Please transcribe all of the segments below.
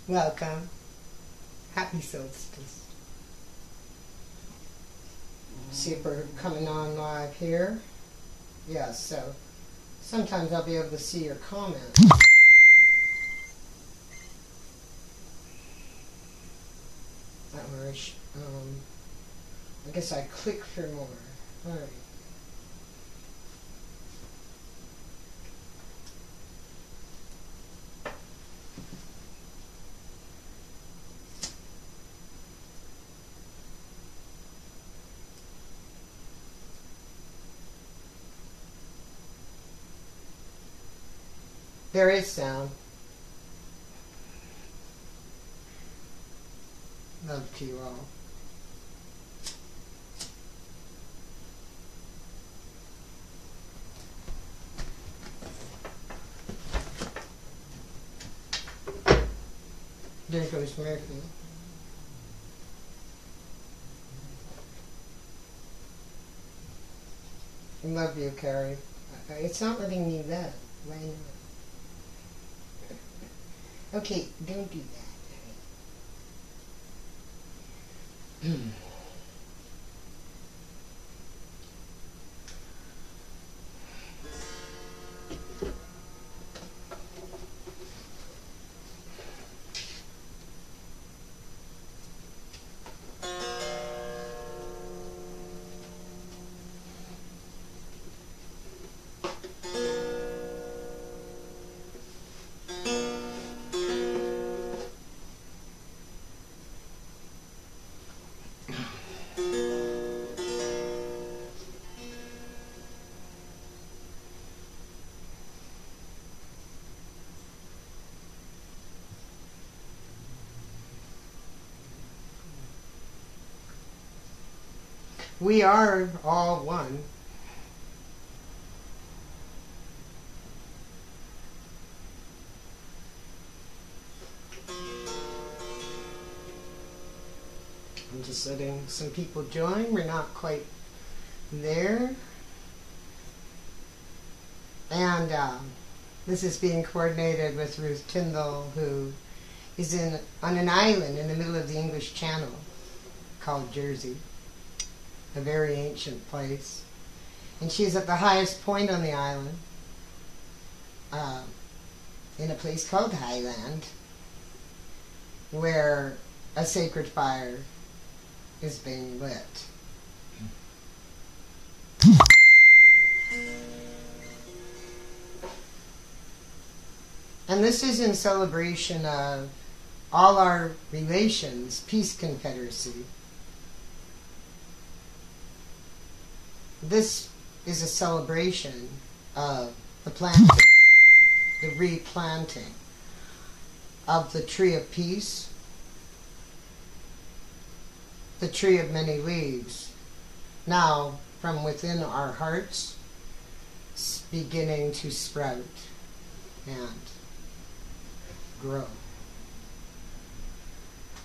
Welcome. Happy solstice. See if we're coming on live here. Yeah, so sometimes I'll be able to see your comments. I guess I click for more. All right. There is sound. Love to you all. There goes Murphy. I love you, Carrie. It's not letting me that. Why not? Okay, don't do that. We are all one. I'm just letting some people join. We're not quite there. And this is being coordinated with Ruth Tyndall, who is on an island in the middle of the English Channel called Jersey. A very ancient place. And she's at the highest point on the island, in a place called Highland, where a sacred fire is being lit. And this is in celebration of all our relations, peace confederacy. This is a celebration of the planting, the replanting of the tree of peace, the tree of many leaves, now from within our hearts, beginning to sprout and grow.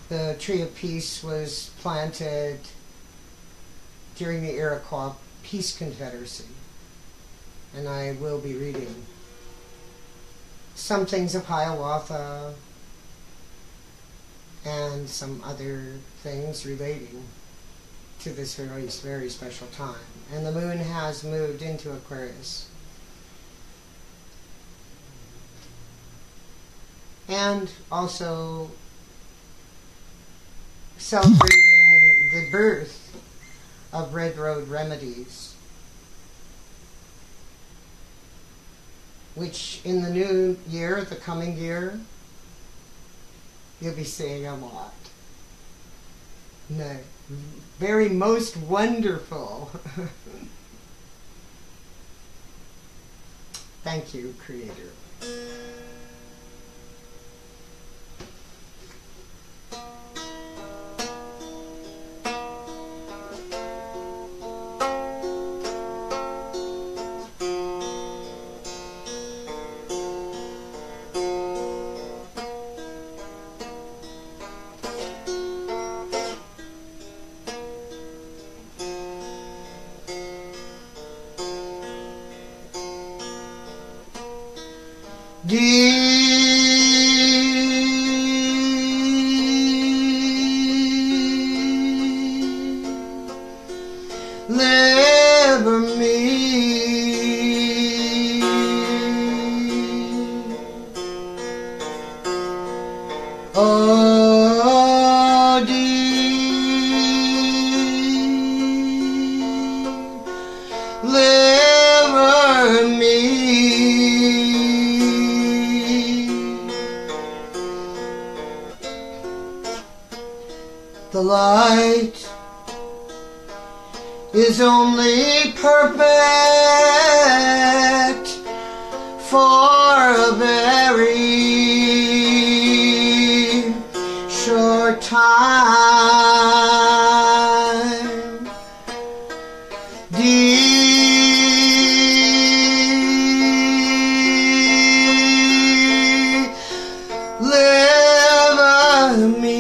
The tree of peace was planted during the Iroquois Peace Confederacy, and I will be reading some things of Hiawatha and some other things relating to this very, very special time. And the moon has moved into Aquarius. And also celebrating the birth of Red Road Remedies, which in the new year, the coming year, you'll be seeing a lot. No, very most wonderful. Thank you, Creator. Dear deliver me. Oh, deliver me. The light is only perfect for a very short time. Deliver me.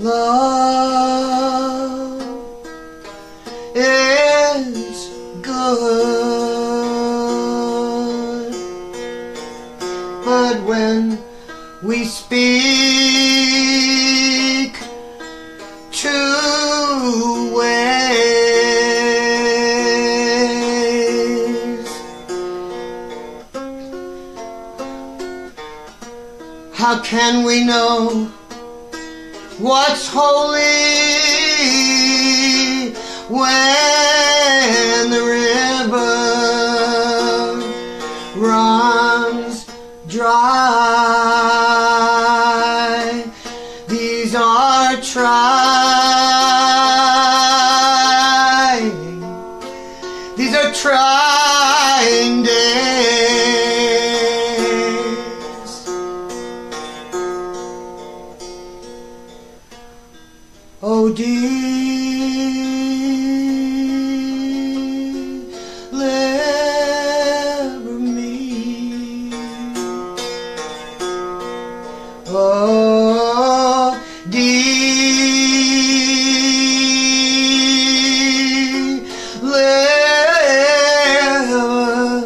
Love is good, but when we speak two ways, how can we know what's holy when the river runs dry? These are trying days. Oh, deliver me. Oh, deliver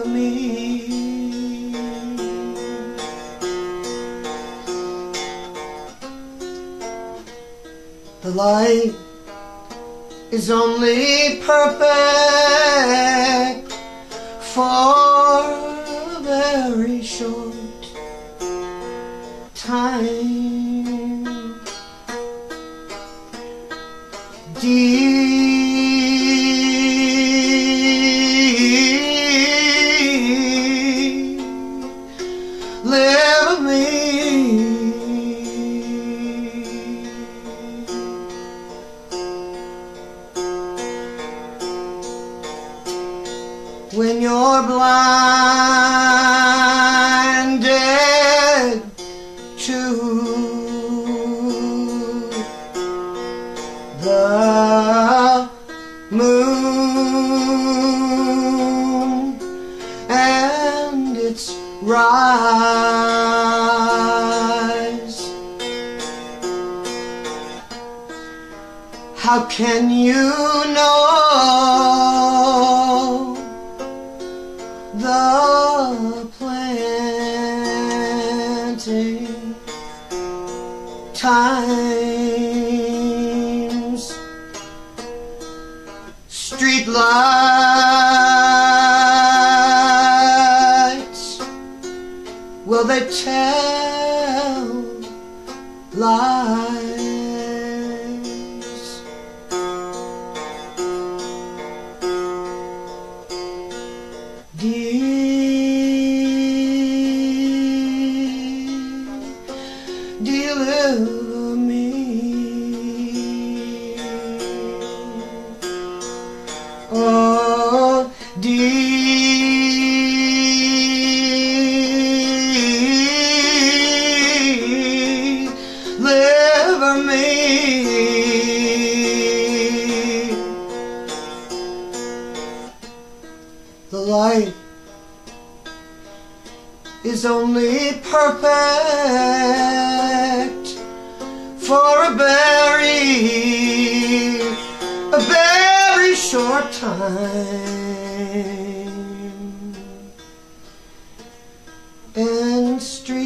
me. The light is only perfect for a very short time. Deliver me. When you're blinded to the moon and its rise, how can you know the planting times? Street lights, will they tell lies? Deliver me. Oh, deliver me. The light is only perfect for a very short time.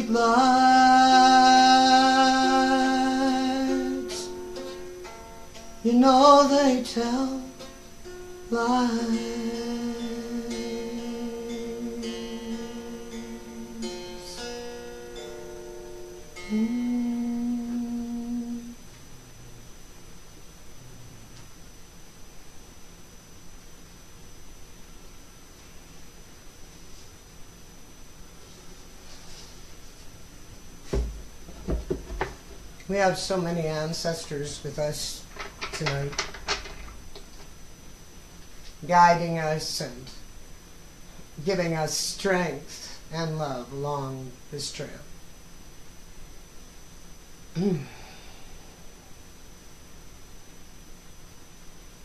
lights, you know they tell lies. We have so many ancestors with us tonight, guiding us and giving us strength and love along this trail.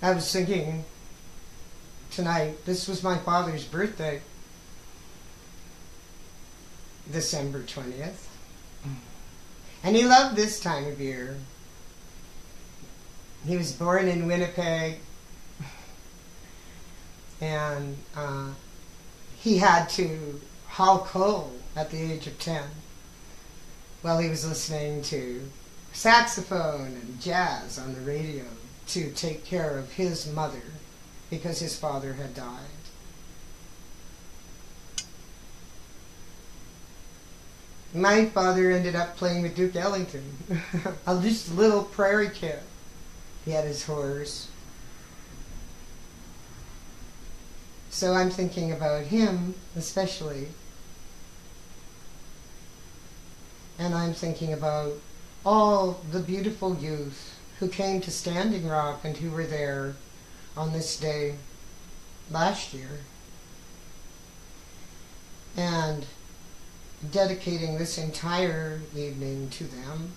I was thinking tonight, this was my father's birthday, December 20th. And he loved this time of year. He was born in Winnipeg, and he had to haul coal at the age of 10 while he was listening to saxophone and jazz on the radio to take care of his mother because his father had died. My father ended up playing with Duke Ellington, just a little prairie kid. He had his horse. So I'm thinking about him especially. And I'm thinking about all the beautiful youth who came to Standing Rock and who were there on this day last year. And dedicating this entire evening to them.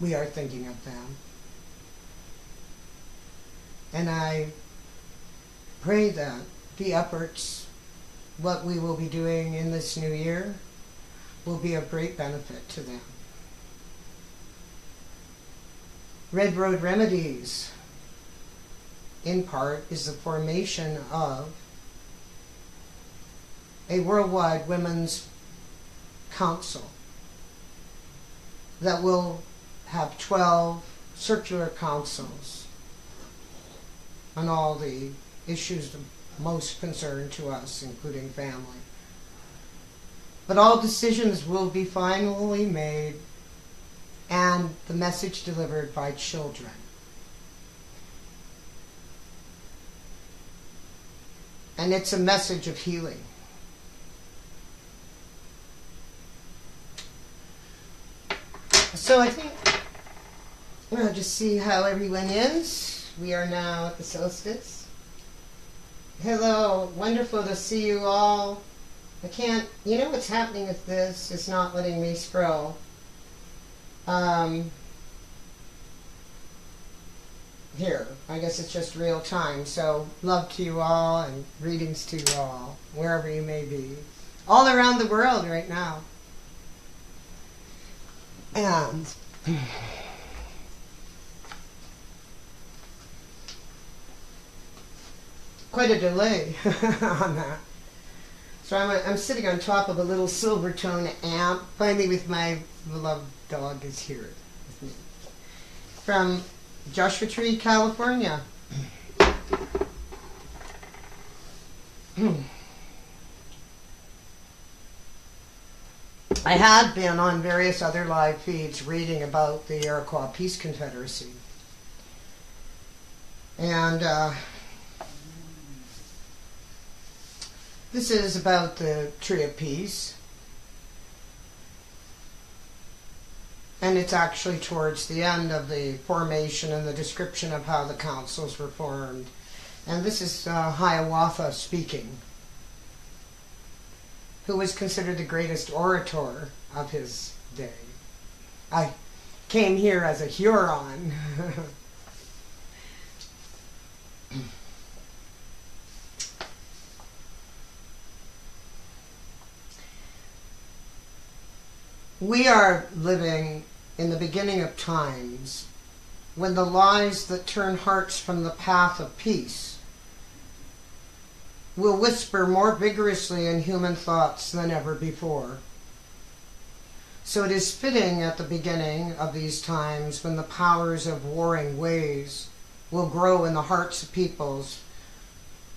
We are thinking of them. And I pray that the efforts, what we will be doing in this new year, will be of great benefit to them. Red Road Remedies, in part, is the formation of a worldwide women's council that will have 12 circular councils on all the issues of most concern to us, including family. But all decisions will be finally made and the message delivered by children. And it's a message of healing. So I think we'll just see how everyone is. We are now at the solstice. Hello, wonderful to see you all. I can't, you know what's happening with this? It's not letting me scroll. Here, I guess it's just real time. So love to you all and greetings to you all, wherever you may be. All around the world right now. And quite a delay on that. So I'm sitting on top of a little Silvertone amp, finally with my beloved dog is here with me. From Joshua Tree, California. I had been on various other live feeds reading about the Iroquois Peace Confederacy. And this is about the Tree of Peace. And it's actually towards the end of the formation and the description of how the councils were formed. And this is Hiawatha speaking, who was considered the greatest orator of his day. I came here as a Huron. We are living in the beginning of times when the lies that turn hearts from the path of peace will whisper more vigorously in human thoughts than ever before. So it is fitting at the beginning of these times, when the powers of warring ways will grow in the hearts of peoples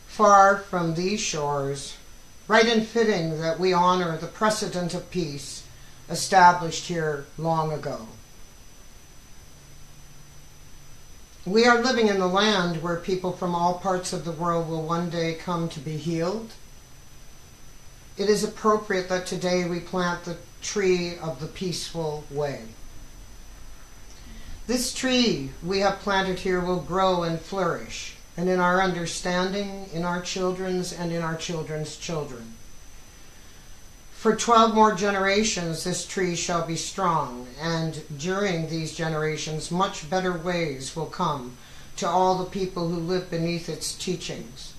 far from these shores, right and fitting that we honor the precedent of peace established here long ago. We are living in the land where people from all parts of the world will one day come to be healed. It is appropriate that today we plant the tree of the peaceful way. This tree we have planted here will grow and flourish, and in our understanding, in our children's and in our children's children. For 12 more generations this tree shall be strong, and during these generations much better ways will come to all the people who live beneath its teachings.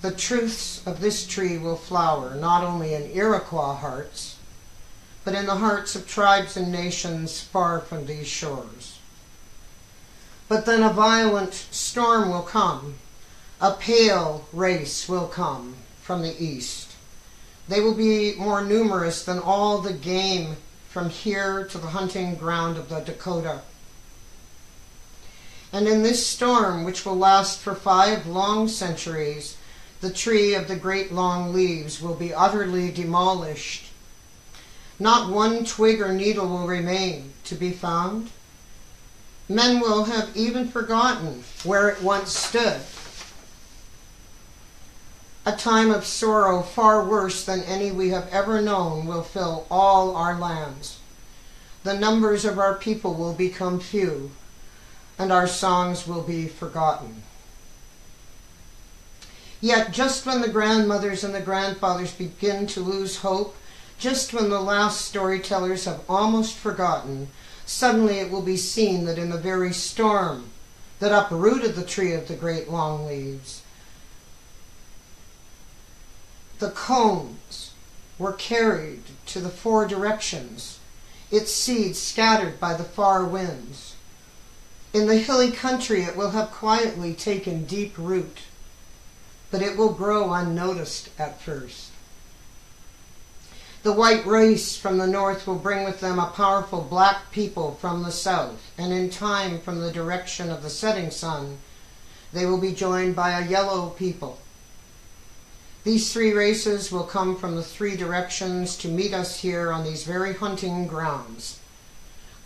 The truths of this tree will flower not only in Iroquois hearts, but in the hearts of tribes and nations far from these shores. But then a violent storm will come, a pale race will come from the east. They will be more numerous than all the game from here to the hunting ground of the Dakota. And in this storm, which will last for 5 long centuries, the tree of the great long leaves will be utterly demolished. Not one twig or needle will remain to be found. Men will have even forgotten where it once stood. A time of sorrow far worse than any we have ever known will fill all our lands. The numbers of our people will become few, and our songs will be forgotten. Yet just when the grandmothers and the grandfathers begin to lose hope, just when the last storytellers have almost forgotten, suddenly it will be seen that in the very storm that uprooted the tree of the great long leaves, the cones were carried to the 4 directions, its seeds scattered by the far winds. In the hilly country it will have quietly taken deep root, but it will grow unnoticed at first. The white race from the north will bring with them a powerful black people from the south, and in time, from the direction of the setting sun, they will be joined by a yellow people. These 3 races will come from the 3 directions to meet us here on these very hunting grounds.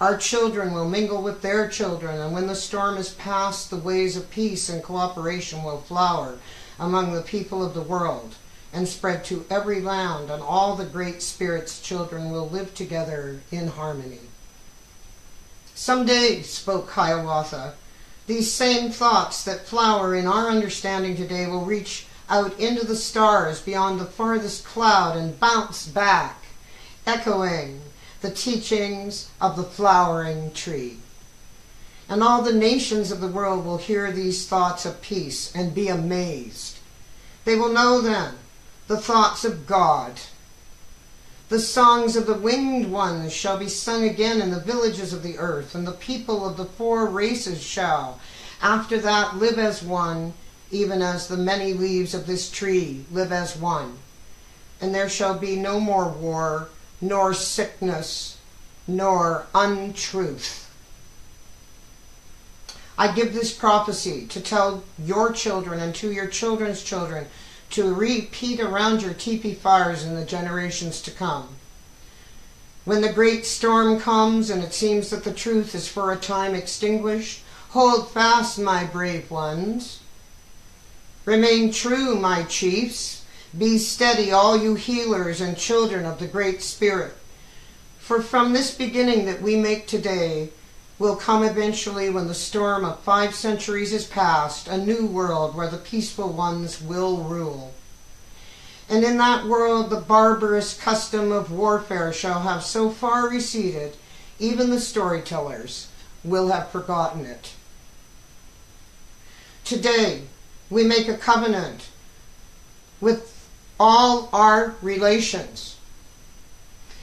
Our children will mingle with their children, and when the storm is past, the ways of peace and cooperation will flower among the people of the world and spread to every land, and all the Great Spirit's children will live together in harmony. Someday, spoke Hiawatha, these same thoughts that flower in our understanding today will reach out into the stars beyond the farthest cloud and bounce back, echoing the teachings of the flowering tree. And all the nations of the world will hear these thoughts of peace and be amazed. They will know then the thoughts of God. The songs of the winged ones shall be sung again in the villages of the earth, and the people of the 4 races shall, after that, live as one, even as the many leaves of this tree live as one. And there shall be no more war, nor sickness, nor untruth. I give this prophecy to tell your children and to your children's children to repeat around your teepee fires in the generations to come. When the great storm comes and it seems that the truth is for a time extinguished, hold fast, my brave ones. Remain true, my chiefs. Be steady, all you healers and children of the Great Spirit. For from this beginning that we make today will come eventually, when the storm of 5 centuries is past, a new world where the peaceful ones will rule. And in that world the barbarous custom of warfare shall have so far receded, even the storytellers will have forgotten it. Today, we make a covenant with all our relations.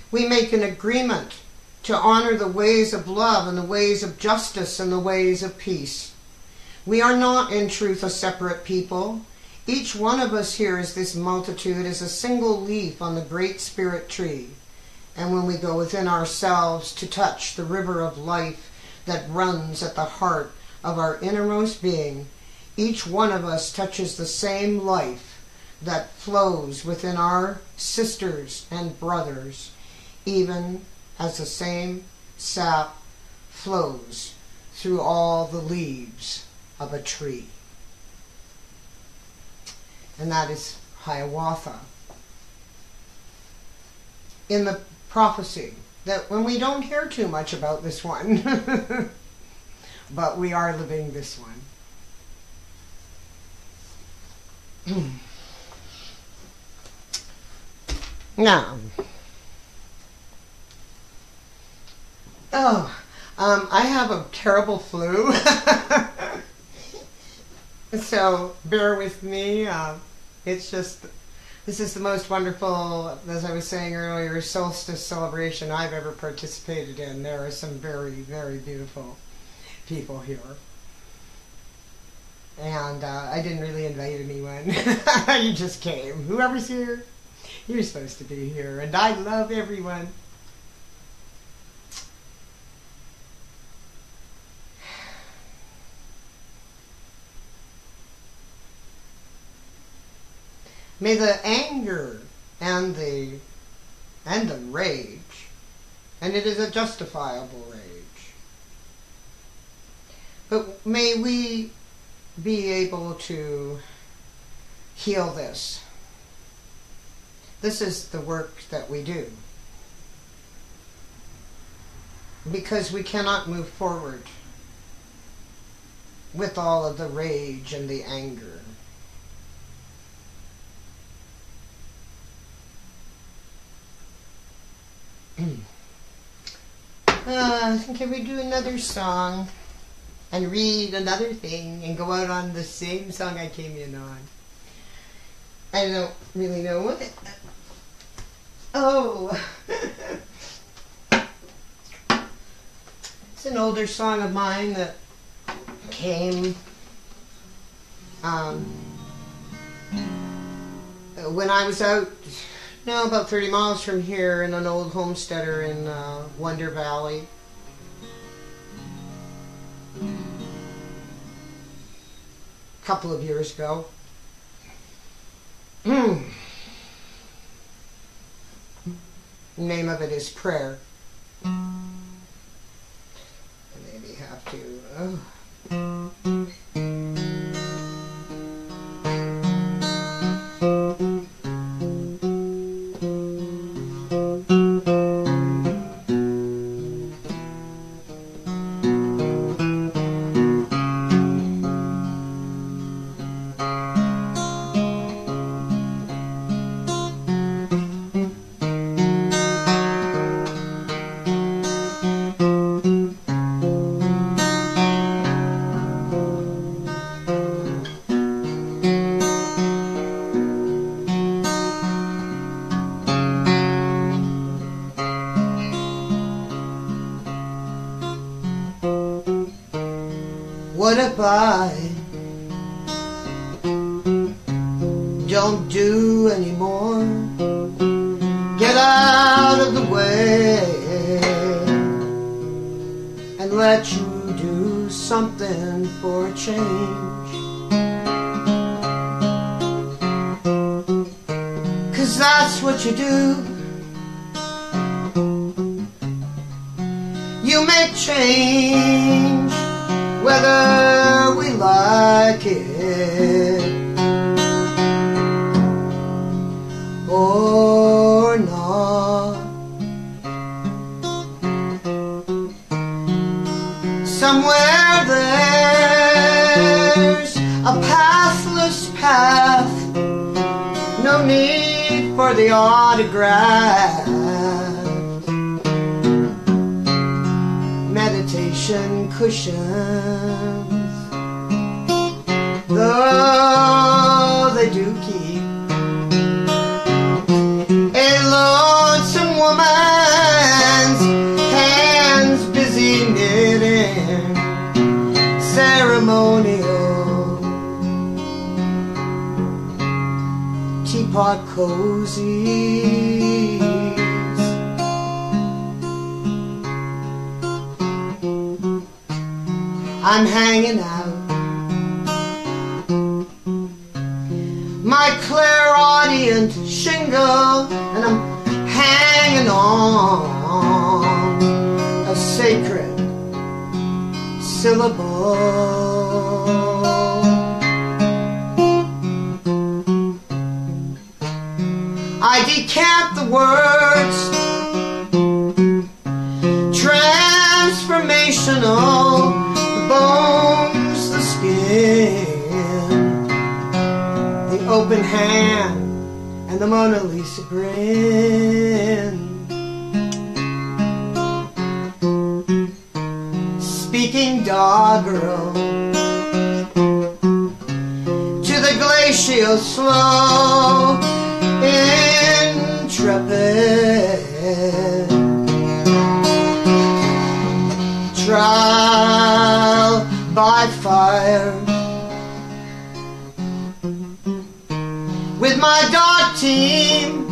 We make an agreement to honor the ways of love and the ways of justice and the ways of peace. We are not in truth a separate people. Each one of us here is this multitude, is a single leaf on the Great Spirit tree. And when we go within ourselves to touch the river of life that runs at the heart of our innermost being, each one of us touches the same life that flows within our sisters and brothers, even as the same sap flows through all the leaves of a tree. And that is Hiawatha. In the prophecy, that when we don't hear too much about this one, but we are living this one. Now, I have a terrible flu, so bear with me. It's just, this is the most wonderful, as I was saying earlier, solstice celebration I've ever participated in. There are some very, very beautiful people here. And I didn't really invite anyone. You just came. Whoever's here, you're supposed to be here. And I love everyone. May the anger and the rage, and it is a justifiable rage, but may we be able to heal this. This is the work that we do, because we cannot move forward with all of the rage and the anger. Can we do another song and read another thing and go out on the same song I came in on? I don't really know what it... Oh! It's an older song of mine that came when I was out, about 30 miles from here in an old homesteader in Wonder Valley. A couple of years ago. The name of it is Prayer. I maybe have to... What if I don't do anymore? Get out of the way and let you do something for a change. 'Cause that's what you do. You make change whether we like it or not. Somewhere there's a pathless path, no need for the autograph. Meditation cushions, though they do keep a lonesome woman's hands busy knitting, ceremonial teapot cozies. I'm hanging out my clairaudient shingle, and I'm hanging on a sacred syllable. I decant the words, transformational, the bones, the skin, the open hand, and the Mona Lisa grin. Speaking doggerel to the glacial slow, intrepid trial by fire, with my dog team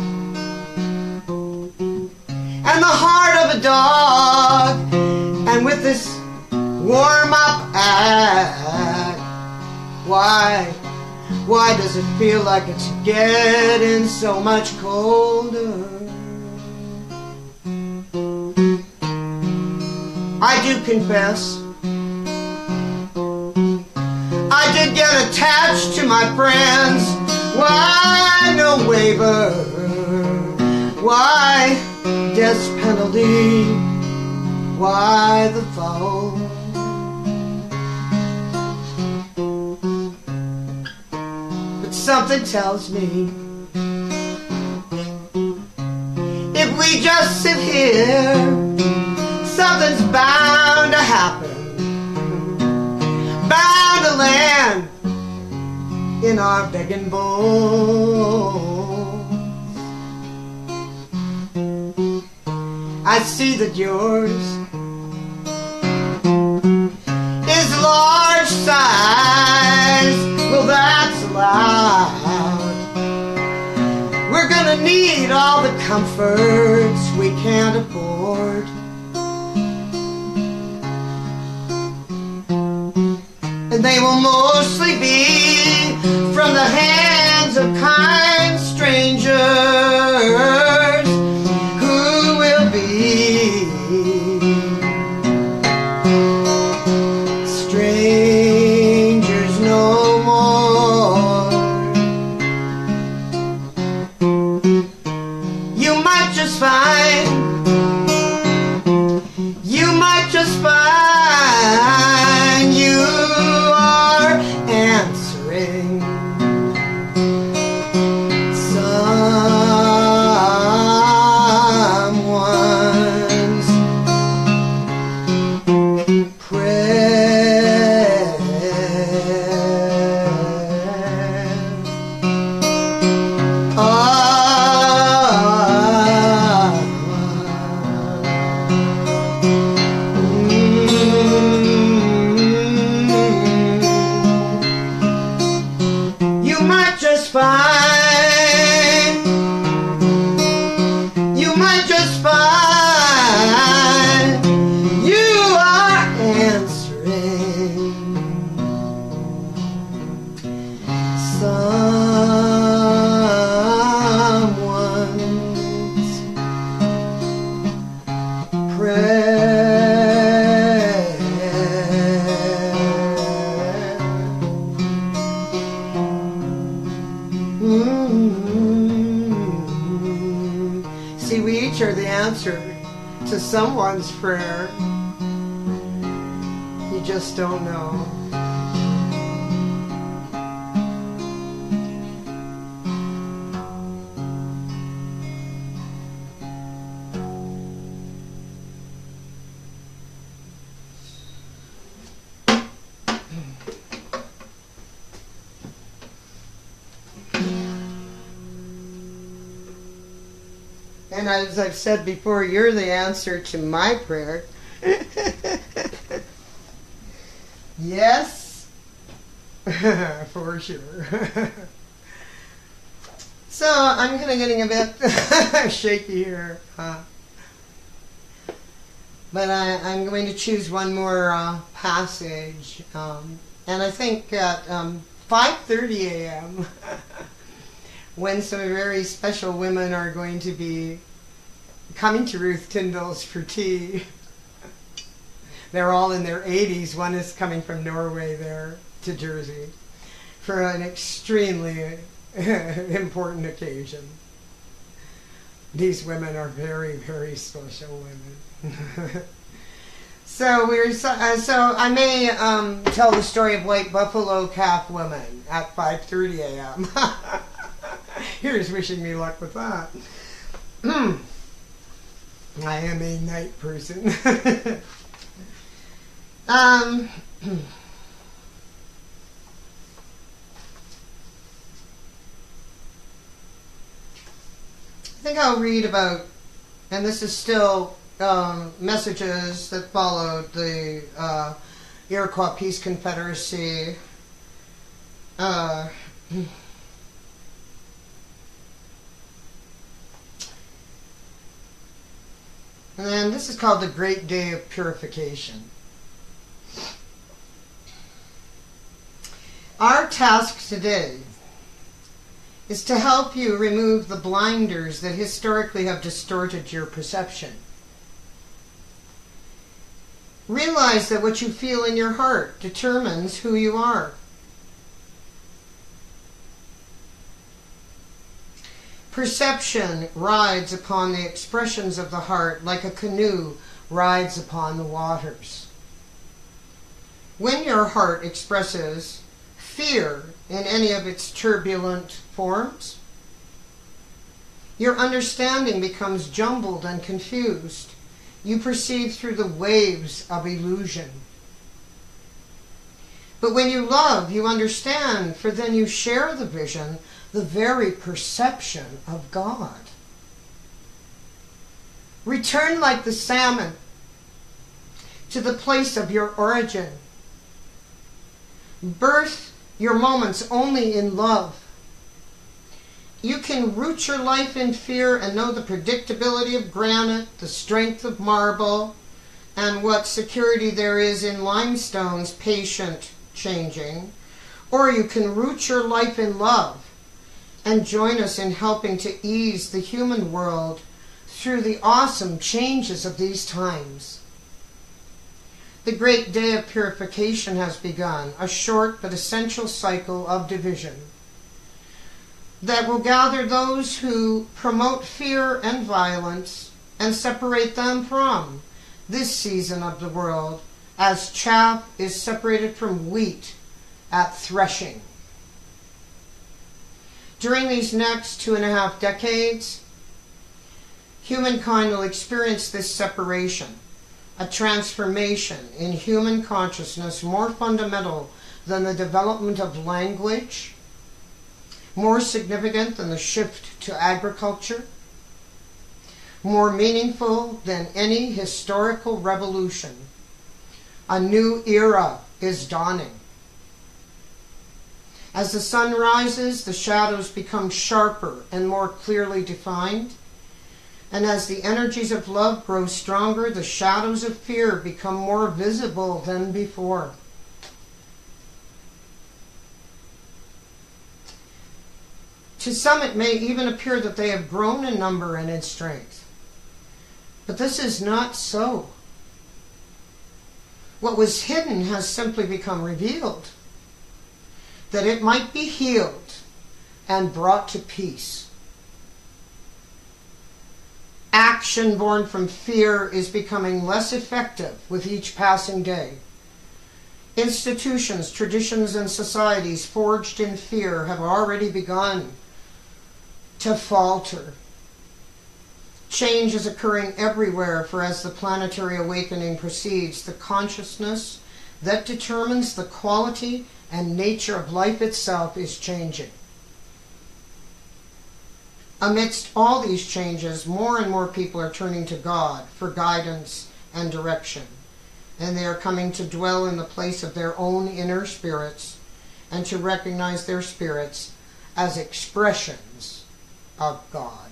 and the heart of a dog, and with this warm-up act. Why does it feel like it's getting so much colder? I do confess, I did get attached to my friends. Why no waiver? Why death's penalty? Why the foul? But something tells me if we just sit here, something's bound to happen, bound to land in our begging bones. I see that yours is large size. Well, that's allowed. We're gonna need all the comforts we can't afford. And they will mostly be from the hands of kind strangers who will be strangers no more. You might just find, you might just find you are answering someone's prayer. You might just find, you might just find you are answering someone's prayer. See, we each are the answer to someone's prayer. You just don't know. And as I've said before, you're the answer to my prayer. Yes, for sure. So I'm kind of getting a bit shaky here. But I'm going to choose one more passage. And I think at 5:30 a.m., when some very special women are going to be coming to Ruth Tyndall's for tea. They're all in their 80s. One is coming from Norway there to Jersey for an extremely important occasion. These women are very, very special women. So I may tell the story of White Buffalo Calf women at 5:30 a.m. Here's wishing me luck with that. I am a night person. I think I'll read about, and this is still messages that followed the Iroquois Peace Confederacy. And this is called the Great Day of Purification. Our task today is to help you remove the blinders that historically have distorted your perception. Realize that what you feel in your heart determines who you are. Perception rides upon the expressions of the heart like a canoe rides upon the waters. When your heart expresses fear in any of its turbulent forms, your understanding becomes jumbled and confused. You perceive through the waves of illusion. But when you love, you understand, for then you share the vision, the very perception of God. Return like the salmon to the place of your origin. Birth your moments only in love. You can root your life in fear and know the predictability of granite, the strength of marble, and what security there is in limestone's patient changing. Or you can root your life in love and join us in helping to ease the human world through the awesome changes of these times. The great day of purification has begun, a short but essential cycle of division that will gather those who promote fear and violence and separate them from this season of the world as chaff is separated from wheat at threshing. During these next 2.5 decades, humankind will experience this separation, a transformation in human consciousness more fundamental than the development of language, more significant than the shift to agriculture, more meaningful than any historical revolution. A new era is dawning. As the sun rises, the shadows become sharper and more clearly defined. And as the energies of love grow stronger, the shadows of fear become more visible than before. To some, it may even appear that they have grown in number and in strength. But this is not so. What was hidden has simply become revealed, that it might be healed and brought to peace. Action born from fear is becoming less effective with each passing day. Institutions, traditions, and societies forged in fear have already begun to falter. Change is occurring everywhere, for as the planetary awakening proceeds, the consciousness that determines the quality and nature of life itself is changing. Amidst all these changes, more and more people are turning to God for guidance and direction, and they are coming to dwell in the place of their own inner spirits and to recognize their spirits as expressions of God.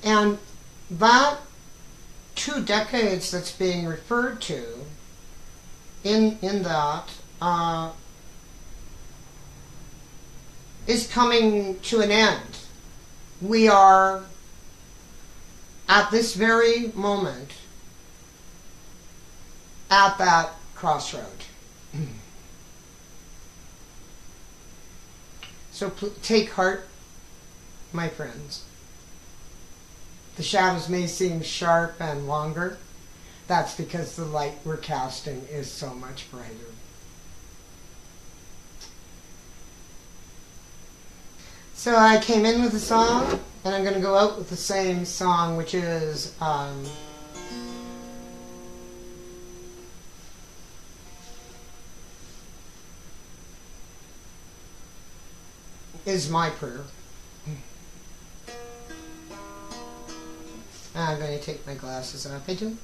And that 2 decades that's being referred to in that is coming to an end. We are at this very moment at that crossroad. So take heart, my friends. The shadows may seem sharp and longer. That's because the light we're casting is so much brighter. So I came in with a song, and I'm going to go out with the same song, which is my prayer. I'm going to take my glasses off. I do.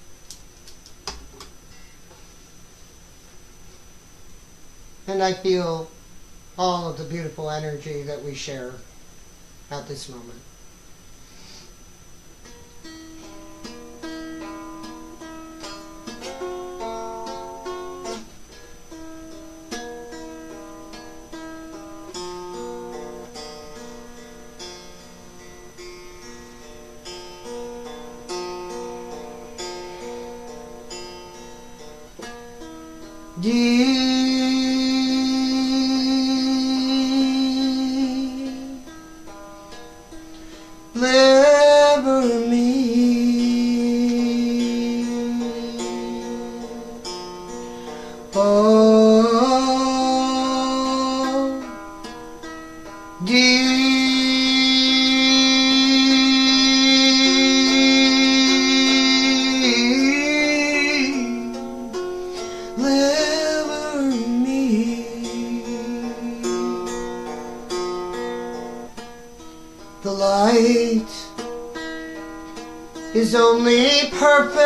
And I feel all of the beautiful energy that we share at this moment. Deliver me, oh, deliver me. The light is only perfect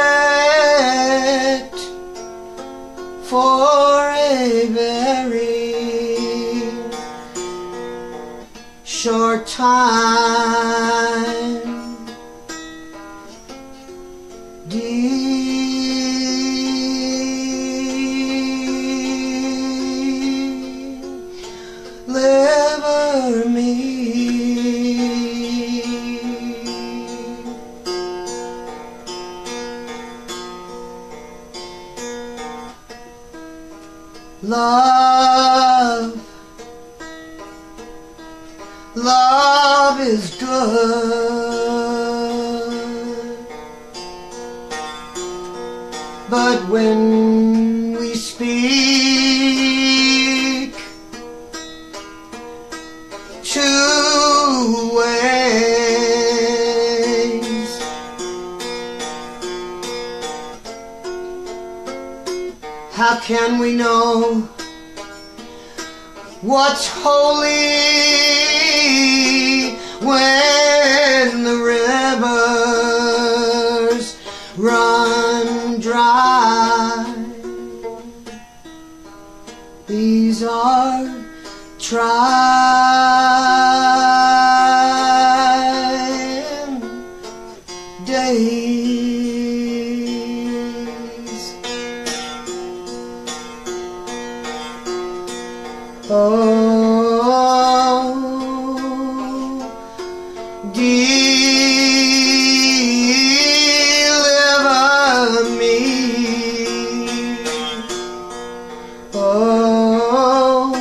for a very short time. Deliver me. Love is good, but when we speak two ways, how can we know what's holy when the rivers run dry? These are trying days. Oh, deliver me. Oh,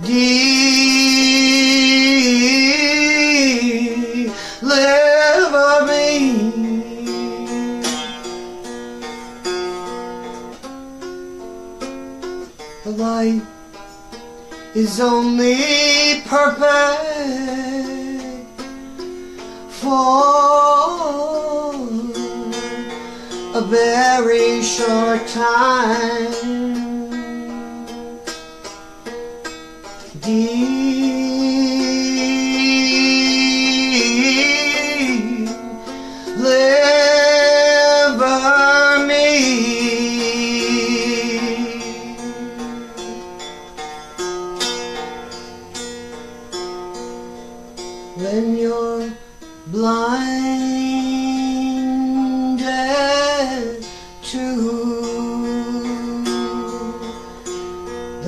deliver me. The light is only perfect for a very short time. Deliver me.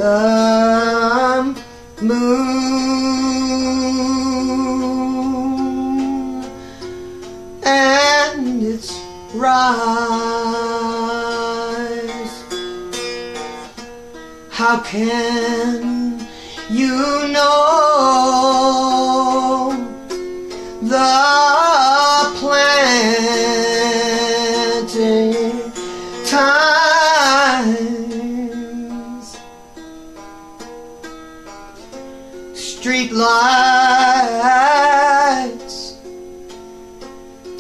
the moon and its rise. How can you know the planting times? Street lights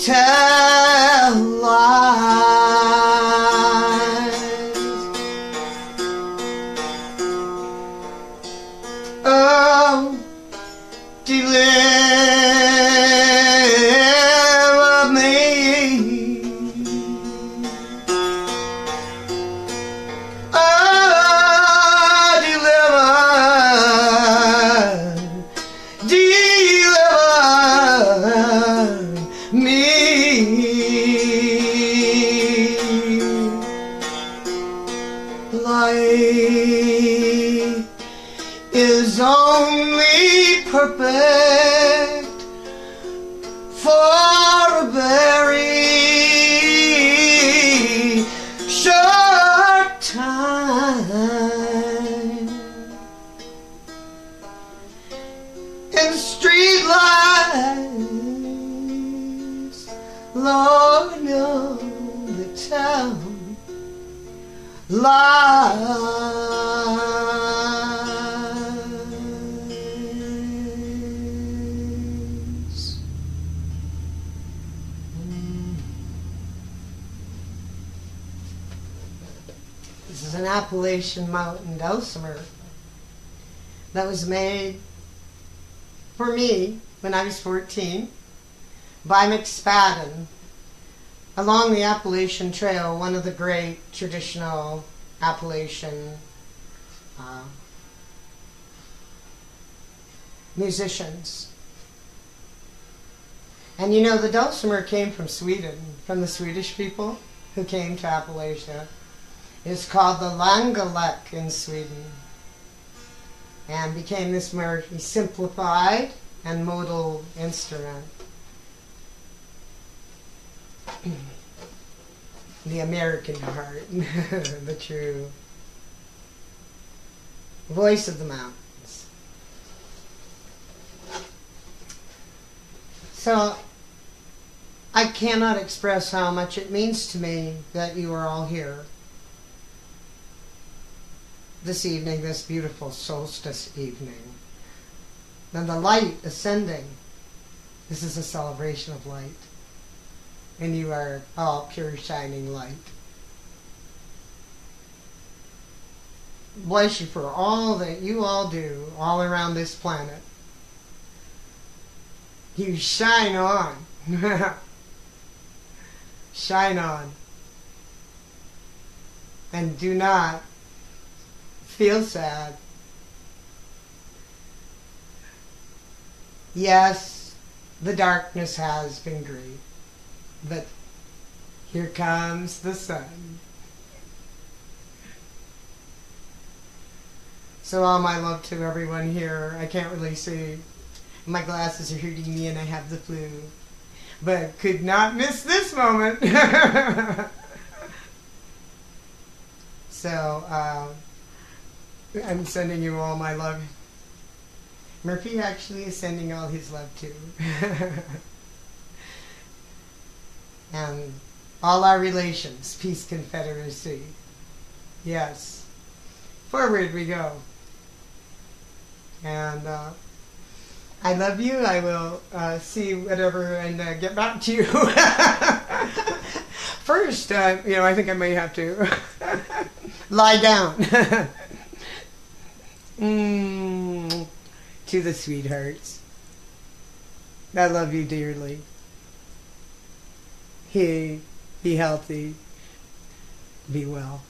tell lies. Oh, deliver me. Oh, deliver me. Life is only perfect for a very short time. And street lights, Lord know the town lies. This is an Appalachian mountain dulcimer that was made for me when I was 14 by McSpadden along the Appalachian Trail, one of the great traditional Appalachian musicians. And you know, the dulcimer came from Sweden, from the Swedish people who came to Appalachia. It's called the langalek in Sweden, and became this more simplified and modal instrument. The American heart, the true voice of the mountains. So I cannot express how much it means to me that you are all here this evening, this beautiful solstice evening. And the light ascending. This is a celebration of light. And you are all pure shining light. Bless you for all that you all do all around this planet. You shine on. Shine on. And do not feel sad. Yes, the darkness has been great, but here comes the sun. So all my love to everyone here. I can't really see. My glasses are hurting me and I have the flu. But could not miss this moment. So I'm sending you all my love. Murphy actually is sending all his love too. And all our relations, peace, confederacy. Yes. Forward we go. And I love you. I will see whatever and get back to you. First, I think I may have to lie down. To the sweethearts. I love you dearly. Be healthy. Be well.